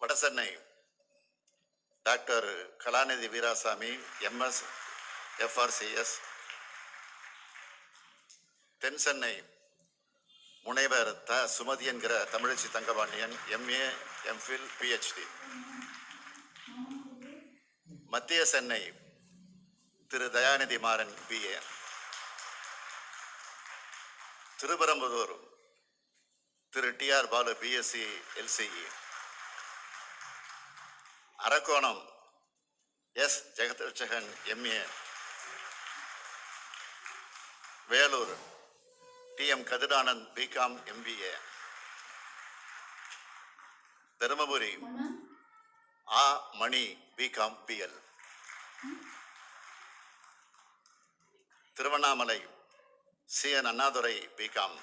Vadachennai doctor கலாநிதி Veerasamy MS FRCS. தென் சென்னை முனைவர் சுமதி என்கிற Thamizhachi Thangapandian MA MPhil PhD. மத்திய சென்னை திரு தயாநிதி மாறன் BA. திருப்பரம்புதூர் திரு TR Balu BSc LCE. Arakkonam S ஜெகதர்ஷகன் MA. Vellore TM Kathir Anand BCom MBA. Dharmapuri மணி BCom BL. Tiruvannamalai CN Annadurai BCom.